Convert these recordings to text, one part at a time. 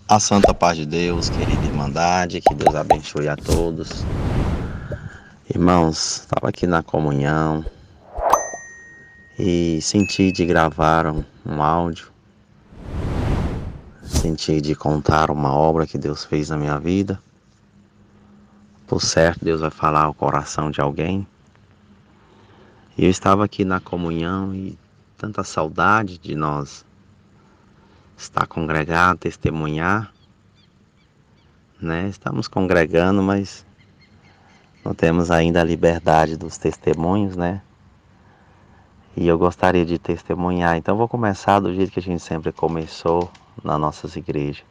A santa paz de Deus, querida Irmandade, que Deus abençoe a todos. Irmãos, estava aqui na comunhão e senti de gravar um áudio, senti de contar uma obra que Deus fez na minha vida. Por certo, Deus vai falar ao coração de alguém. E eu estava aqui na comunhão e tanta saudade de nós estar congregado, testemunhar, né? Estamos congregando, mas não temos ainda a liberdade dos testemunhos, né? E eu gostaria de testemunhar. Então vou começar do jeito que a gente sempre começou nas nossas igrejas.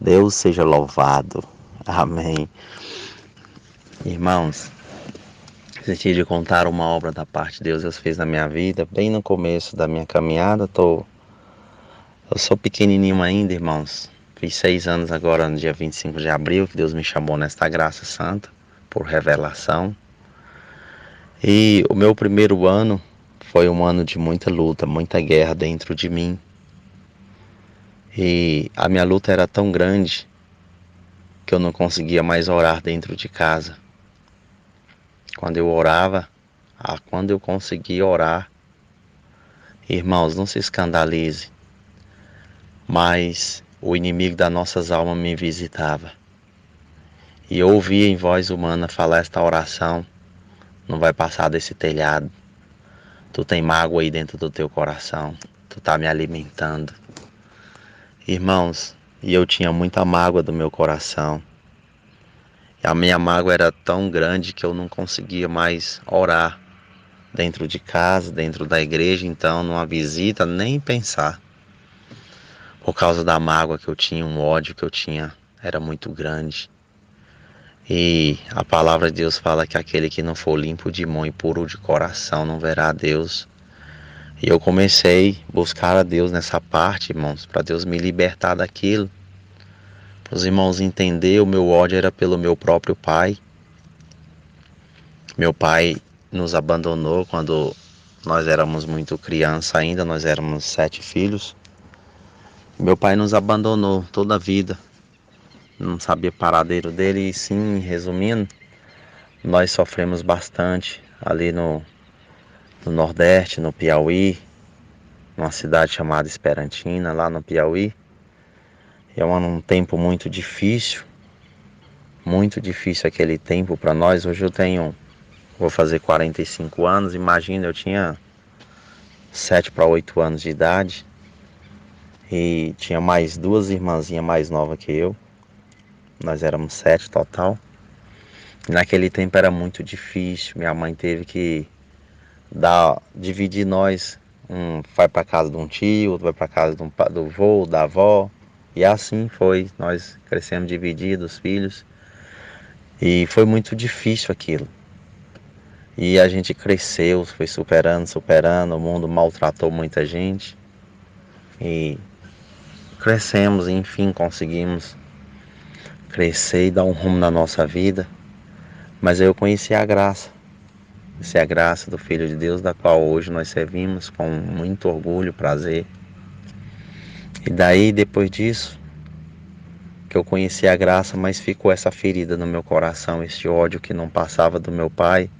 Deus seja louvado. Amém. Irmãos, senti de contar uma obra da parte de Deus fez na minha vida, bem no começo da minha caminhada. Eu sou pequenininho ainda, irmãos. Fiz 6 anos agora no dia 25 de abril, que Deus me chamou nesta graça santa, por revelação. E o meu primeiro ano foi um ano de muita luta, muita guerra dentro de mim. E a minha luta era tão grande que eu não conseguia mais orar dentro de casa. Quando eu orava, quando eu conseguia orar, irmãos, não se escandalize, mas o inimigo das nossas almas me visitava. E eu ouvia em voz humana falar esta oração: não vai passar desse telhado. Tu tem mágoa aí dentro do teu coração. Tu tá me alimentando. Irmãos, e eu tinha muita mágoa do meu coração. E a minha mágoa era tão grande que eu não conseguia mais orar dentro de casa, dentro da igreja, então numa visita, nem pensar. Por causa da mágoa que eu tinha, um ódio que eu tinha, era muito grande. E a palavra de Deus fala que aquele que não for limpo de mão e puro de coração não verá a Deus. E eu comecei a buscar a Deus nessa parte, irmãos, para Deus me libertar daquilo. Para os irmãos entenderem, o meu ódio era pelo meu próprio pai. Meu pai nos abandonou quando nós éramos muito criança ainda, nós éramos 7 filhos. Meu pai nos abandonou toda a vida, não sabia o paradeiro dele e sim, resumindo, nós sofremos bastante ali no Nordeste, no Piauí, numa cidade chamada Esperantina, lá no Piauí. É um tempo muito difícil aquele tempo para nós. Hoje vou fazer 45 anos, imagina, eu tinha 7 para 8 anos de idade. E tinha mais 2 irmãzinhas mais novas que eu. Nós éramos 7 total. E naquele tempo era muito difícil. Minha mãe teve que dividir nós. Um vai para casa de um tio, outro vai para casa do vô, da avó. E assim foi. Nós crescemos divididos, filhos. E foi muito difícil aquilo. E a gente cresceu, foi superando, superando. O mundo maltratou muita gente. E crescemos, e enfim, conseguimos crescer e dar um rumo na nossa vida. Mas eu conheci a graça do Filho de Deus, da qual hoje nós servimos com muito orgulho, prazer. E daí, depois disso, que eu conheci a graça, mas ficou essa ferida no meu coração, esse ódio que não passava do meu pai.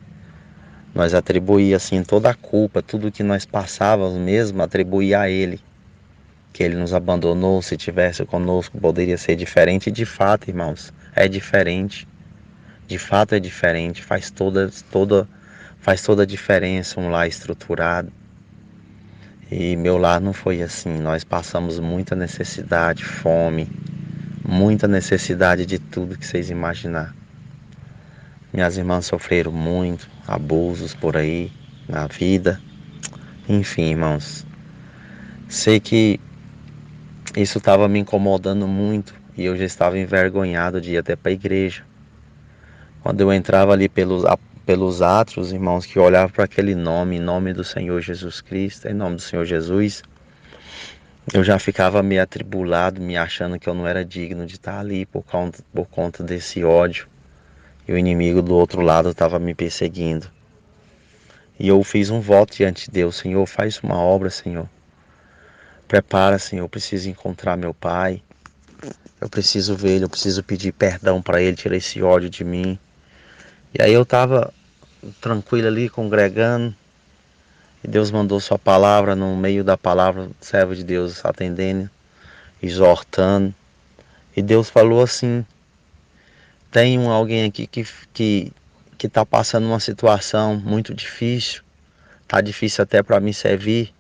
Nós atribuía assim toda a culpa, tudo que nós passávamos mesmo, atribuía a ele. Que ele nos abandonou, se tivesse conosco poderia ser diferente. E de fato, irmãos, é diferente. De fato é diferente, faz toda a diferença um lar estruturado. E meu lar não foi assim. Nós passamos muita necessidade, fome, muita necessidade de tudo que vocês imaginar. Minhas irmãs sofreram muito, abusos por aí, na vida. Enfim, irmãos, sei que isso estava me incomodando muito e eu já estava envergonhado de ir até para a igreja. Quando eu entrava ali pelos átrios, irmãos, que eu olhava para aquele nome, em nome do Senhor Jesus Cristo, em nome do Senhor Jesus, eu já ficava meio atribulado, me achando que eu não era digno de estar ali por conta desse ódio. E o inimigo do outro lado estava me perseguindo. E eu fiz um voto diante de Deus: Senhor, faz uma obra, Senhor. Prepara, Senhor, eu preciso encontrar meu pai. Eu preciso ver ele, eu preciso pedir perdão para ele, tirar esse ódio de mim. E aí eu tava tranquilo ali, congregando, e Deus mandou sua palavra, no meio da palavra, o servo de Deus atendendo, exortando. E Deus falou assim: tem alguém aqui que tá passando uma situação muito difícil, tá difícil até para me servir,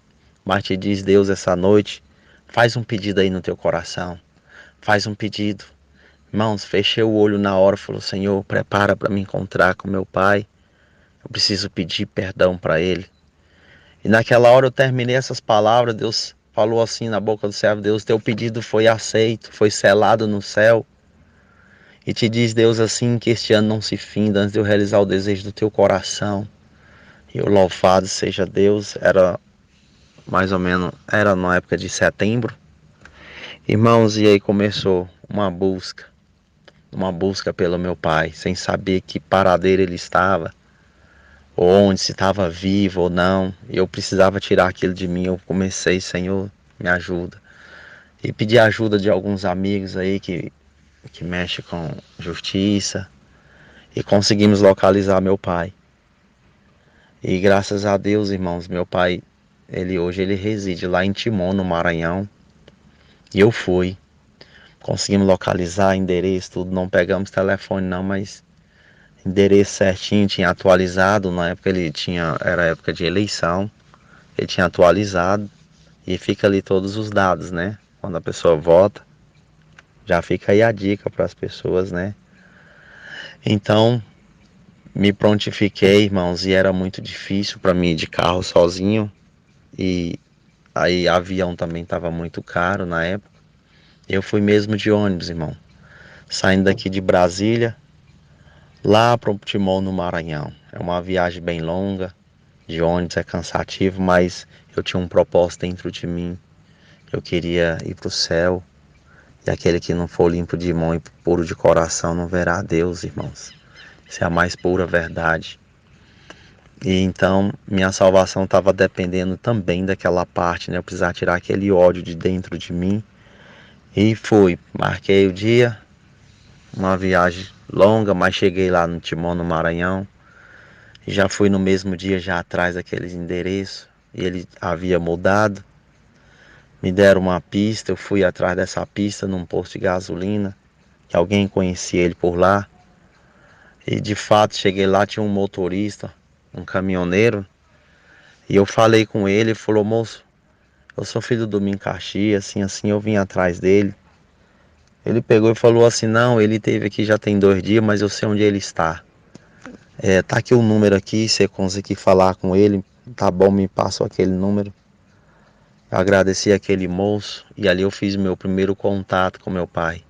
mas te diz Deus essa noite, faz um pedido aí no teu coração, faz um pedido. Irmãos, fechei o olho na hora, falou: Senhor, prepara para me encontrar com meu pai, eu preciso pedir perdão para ele. E naquela hora eu terminei essas palavras, Deus falou assim na boca do servo: Deus, teu pedido foi aceito, foi selado no céu. E te diz Deus assim, que este ano não se finda antes de eu realizar o desejo do teu coração. E o louvado seja Deus. Era mais ou menos, era na época de setembro. Irmãos, e aí começou uma busca pelo meu pai, sem saber que paradeiro ele estava, ou onde, se estava vivo ou não. E eu precisava tirar aquilo de mim. Eu comecei: Senhor, me ajuda. E pedi ajuda de alguns amigos aí que mexem com justiça. E conseguimos localizar meu pai. E graças a Deus, irmãos, meu pai, hoje ele reside lá em Timon, no Maranhão. E eu fui. Conseguimos localizar endereço, tudo. Não pegamos telefone não, mas endereço certinho, tinha atualizado. Na época era época de eleição. Ele tinha atualizado. E fica ali todos os dados, né? Quando a pessoa vota, já fica aí a dica para as pessoas, né? Então, me prontifiquei, irmãos, e era muito difícil para mim ir de carro sozinho. E aí avião também estava muito caro na época. Eu fui mesmo de ônibus, irmão. Saindo daqui de Brasília, lá para o Timon, no Maranhão. É uma viagem bem longa, de ônibus é cansativo, mas eu tinha um propósito dentro de mim. Eu queria ir para o céu. E aquele que não for limpo de mão e puro de coração não verá a Deus, irmãos. Isso é a mais pura verdade. E então minha salvação estava dependendo também daquela parte, né? Eu precisava tirar aquele ódio de dentro de mim. E fui, marquei o dia, uma viagem longa, mas cheguei lá no Timon, no Maranhão. Já fui no mesmo dia, já atrás daqueles endereços, e ele havia mudado. Me deram uma pista, eu fui atrás dessa pista num posto de gasolina, que alguém conhecia ele por lá. E de fato cheguei lá, tinha um motorista, um caminhoneiro, e eu falei com ele, ele falou: moço, eu sou filho do Domingo Caxias, assim, assim, eu vim atrás dele. Ele pegou e falou assim: não, ele esteve aqui já tem 2 dias, mas eu sei onde ele está. Tá aqui o número aqui, se você conseguir falar com ele, tá bom, me passou aquele número. Eu agradeci aquele moço e ali eu fiz meu primeiro contato com meu pai.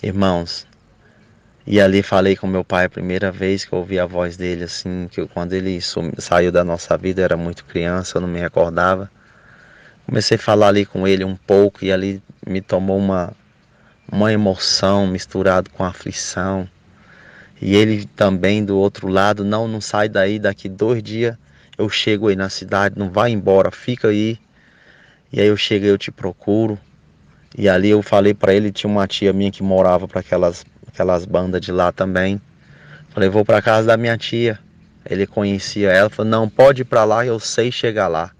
Irmãos, e ali falei com meu pai a primeira vez que eu ouvi a voz dele, assim, que quando ele saiu da nossa vida, eu era muito criança, eu não me recordava. Comecei a falar ali com ele um pouco e ali me tomou uma emoção misturado com aflição. E ele também do outro lado: não sai daí, daqui 2 dias eu chego aí na cidade, não vai embora, fica aí. E aí eu chego e eu te procuro. E ali eu falei para ele, tinha uma tia minha que morava para aquelas bandas de lá também. Falei: vou para casa da minha tia. Ele conhecia ela, falou: não, pode ir para lá, eu sei chegar lá.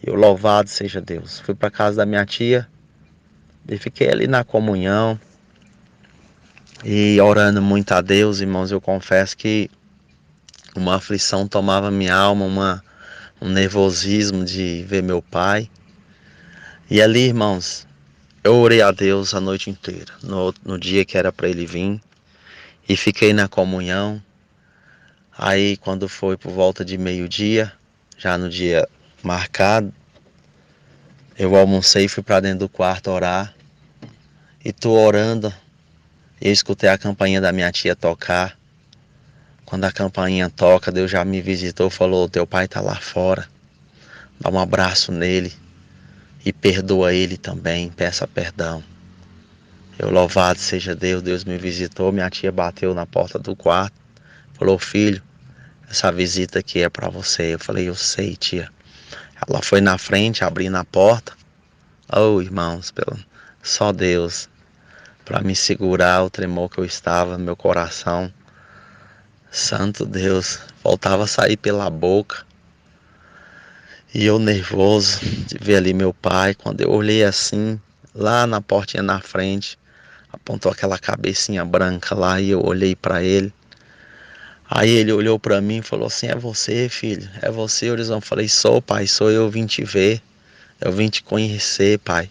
E eu, louvado seja Deus. Fui para casa da minha tia e fiquei ali na comunhão e orando muito a Deus, irmãos. Eu confesso que uma aflição tomava minha alma, um nervosismo de ver meu pai. E ali, irmãos, eu orei a Deus a noite inteira, no dia que era para ele vir, e fiquei na comunhão. Aí quando foi por volta de meio-dia, já no dia marcado, eu almocei e fui para dentro do quarto orar. E tô orando, e eu escutei a campainha da minha tia tocar. Quando a campainha toca, Deus já me visitou, falou: teu pai tá lá fora, dá um abraço nele e perdoa ele também, peça perdão. Eu, louvado seja Deus, Deus me visitou. Minha tia bateu na porta do quarto, falou: filho, essa visita aqui é para você. Eu falei: eu sei, tia. Ela foi na frente, abrindo a porta. Oh, irmãos, Só Deus para me segurar o tremor que eu estava no meu coração. Santo Deus, faltava sair pela boca. E eu nervoso de ver ali meu pai. Quando eu olhei assim, lá na portinha na frente, apontou aquela cabecinha branca lá e eu olhei para ele. Aí ele olhou para mim e falou assim: é você, filho? É você, Horizon? Eu falei: sou, pai, sou eu, vim te ver. Eu vim te conhecer, pai.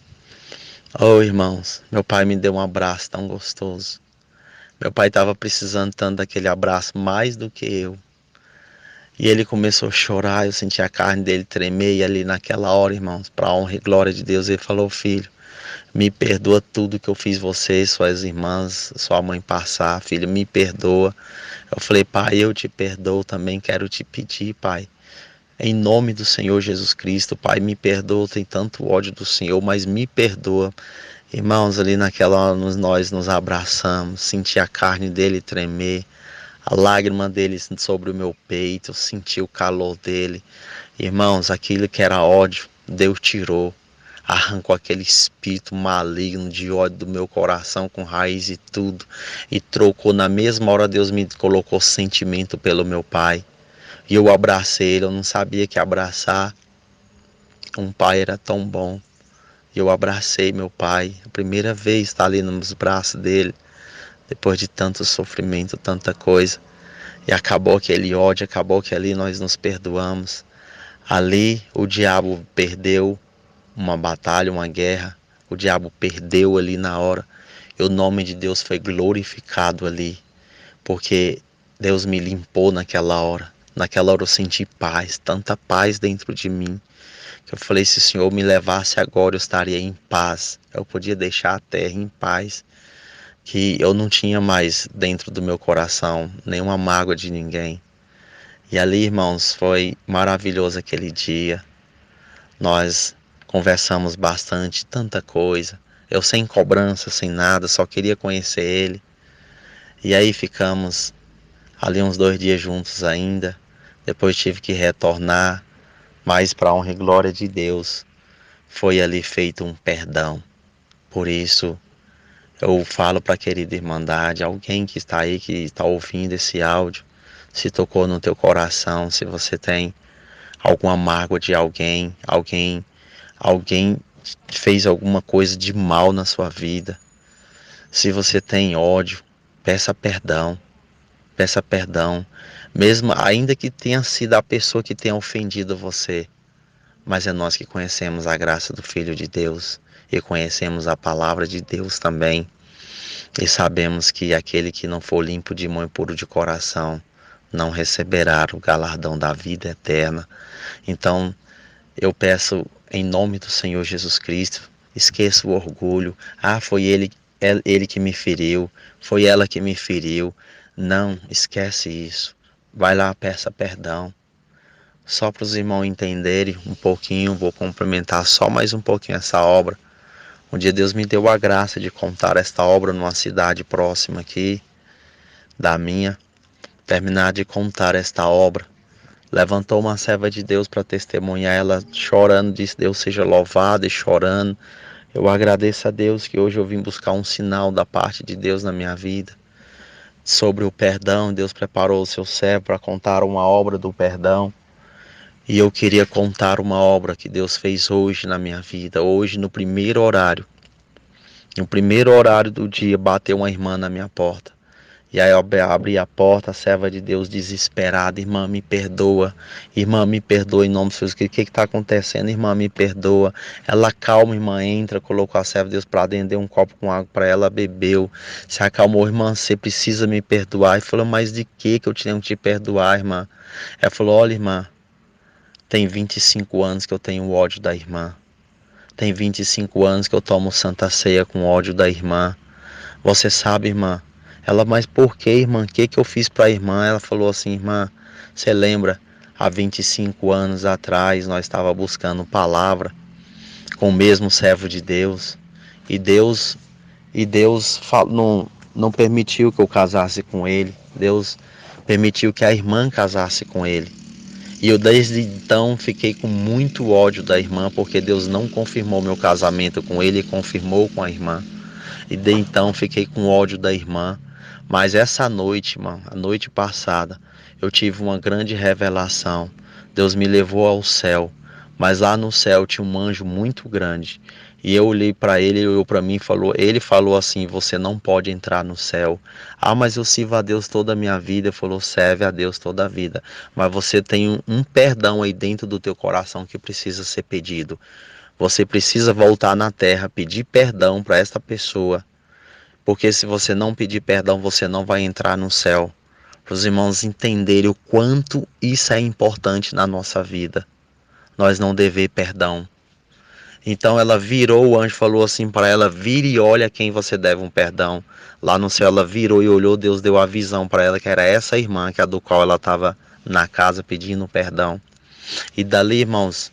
Oh, irmãos, meu pai me deu um abraço tão gostoso. Meu pai estava precisando tanto daquele abraço mais do que eu. E ele começou a chorar, eu senti a carne dele tremer. E ali naquela hora, irmãos, para a honra e glória de Deus, ele falou: filho, me perdoa tudo que eu fiz você, suas irmãs, sua mãe passar. Filho, me perdoa. Eu falei: pai, eu te perdoo também, quero te pedir, pai. Em nome do Senhor Jesus Cristo, pai, me perdoa, tem tanto ódio do Senhor, mas me perdoa. Irmãos, ali naquela hora nós nos abraçamos, senti a carne dele tremer, a lágrima dele sobre o meu peito, eu senti o calor dele. Irmãos, aquilo que era ódio, Deus tirou, arrancou aquele espírito maligno de ódio do meu coração com raiz e tudo, e trocou na mesma hora. Deus me colocou sentimento pelo meu pai, e eu abracei ele. Eu não sabia que abraçar um pai era tão bom. E eu abracei meu pai, a primeira vez estar ali nos braços dele, depois de tanto sofrimento, tanta coisa. E acabou aquele ódio, acabou que ali nós nos perdoamos. Ali o diabo perdeu uma batalha, uma guerra. O diabo perdeu ali na hora. E o nome de Deus foi glorificado ali, porque Deus me limpou naquela hora. Naquela hora eu senti paz, tanta paz dentro de mim, que eu falei: se o Senhor me levasse agora, eu estaria em paz. Eu podia deixar a terra em paz, que eu não tinha mais dentro do meu coração nenhuma mágoa de ninguém. E ali, irmãos, foi maravilhoso aquele dia. Nós conversamos bastante, tanta coisa. Eu sem cobrança, sem nada, só queria conhecer ele. E aí ficamos ali uns 2 dias juntos ainda. Depois tive que retornar, mas para a honra e glória de Deus, foi ali feito um perdão. Por isso, eu falo para a querida Irmandade, alguém que está aí, que está ouvindo esse áudio, se tocou no teu coração, se você tem alguma mágoa de alguém, alguém fez alguma coisa de mal na sua vida, se você tem ódio, peça perdão, peça perdão, mesmo ainda que tenha sido a pessoa que tenha ofendido você. Mas é nós que conhecemos a graça do Filho de Deus e conhecemos a palavra de Deus também. E sabemos que aquele que não for limpo de mão e puro de coração não receberá o galardão da vida eterna. Então, eu peço em nome do Senhor Jesus Cristo, esqueça o orgulho. Ah, foi ele que me feriu, foi ela que me feriu. Não, esquece isso. Vai lá, peça perdão. Só para os irmãos entenderem um pouquinho, vou complementar só mais um pouquinho essa obra. Um dia Deus me deu a graça de contar esta obra numa cidade próxima aqui da minha. Terminar de contar esta obra, levantou uma serva de Deus para testemunhar. Ela chorando disse: Deus seja louvado, e chorando: eu agradeço a Deus que hoje eu vim buscar um sinal da parte de Deus na minha vida sobre o perdão. Deus preparou o seu servo para contar uma obra do perdão. E eu queria contar uma obra que Deus fez hoje na minha vida. Hoje, no primeiro horário do dia, bateu uma irmã na minha porta. E aí eu abri a porta, a serva de Deus desesperada: irmã, me perdoa em nome de Jesus. O que está acontecendo? Irmã, me perdoa. Ela calma, irmã, entra, colocou a serva de Deus para dentro, deu um copo com água para ela, bebeu, se acalmou. Irmã, você precisa me perdoar. E falou: mas de que eu tenho que te perdoar, irmã? Ela falou: olha, irmã, tem 25 anos que eu tenho ódio da irmã. Tem 25 anos que eu tomo Santa Ceia com ódio da irmã. Você sabe, irmã? Ela: mas por que, irmã? O que eu fiz para a irmã? Ela falou assim: irmã, você lembra? Há 25 anos atrás nós estávamos buscando palavra com o mesmo servo de Deus. E Deus não permitiu que eu casasse com ele. Deus permitiu que a irmã casasse com ele. E eu desde então fiquei com muito ódio da irmã, porque Deus não confirmou meu casamento com ele e confirmou com a irmã. E de então fiquei com ódio da irmã. Mas essa noite, mano, a noite passada, eu tive uma grande revelação. Deus me levou ao céu, mas lá no céu tinha um anjo muito grande. E eu olhei para ele, ele olhou para mim e falou, ele falou assim: "Você não pode entrar no céu". Ah, mas eu sirvo a Deus toda a minha vida. Ele falou: "Serve a Deus toda a vida, mas você tem um perdão aí dentro do teu coração que precisa ser pedido. Você precisa voltar na terra, pedir perdão para esta pessoa, porque se você não pedir perdão, você não vai entrar no céu". Para os irmãos entenderem o quanto isso é importante na nossa vida, nós não dever perdão. Então ela virou, o anjo falou assim para ela: "Vire e olha quem você deve um perdão". Lá no céu ela virou e olhou, Deus deu a visão para ela que era essa irmã, que é a do qual ela estava na casa pedindo perdão. E dali, irmãos,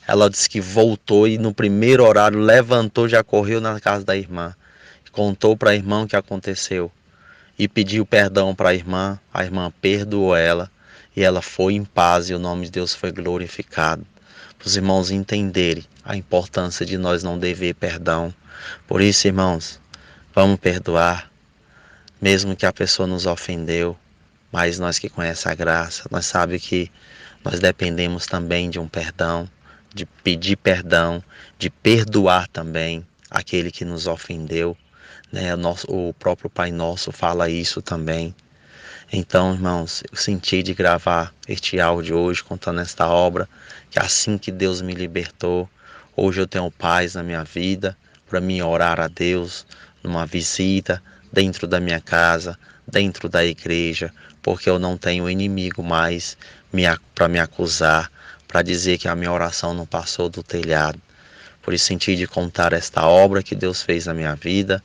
ela disse que voltou e no primeiro horário levantou, já correu na casa da irmã. Contou para a irmã o que aconteceu e pediu perdão para a irmã perdoou ela e ela foi em paz e o nome de Deus foi glorificado. Para os irmãos entenderem a importância de nós não dever perdão. Por isso, irmãos, vamos perdoar, mesmo que a pessoa nos ofendeu, mas nós que conhecemos a graça, nós sabemos que nós dependemos também de um perdão, de pedir perdão, de perdoar também aquele que nos ofendeu, né? O próprio Pai Nosso fala isso também. Então, irmãos, eu senti de gravar este áudio hoje contando esta obra, que assim que Deus me libertou, hoje eu tenho paz na minha vida, para mim orar a Deus numa visita, dentro da minha casa, dentro da igreja, porque eu não tenho inimigo mais para me acusar, para dizer que a minha oração não passou do telhado. Por isso senti de contar esta obra que Deus fez na minha vida.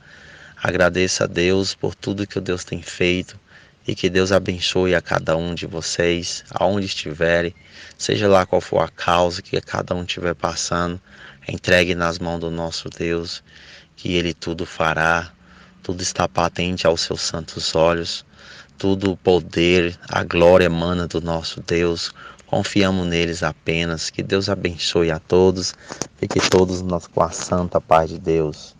Agradeço a Deus por tudo que o Deus tem feito e que Deus abençoe a cada um de vocês, aonde estiverem, seja lá qual for a causa que cada um estiver passando, entregue nas mãos do nosso Deus, que Ele tudo fará, tudo está patente aos seus santos olhos, tudo o poder, a glória emana do nosso Deus. Confiamos neles apenas. Que Deus abençoe a todos, fique todos nós com a santa paz de Deus.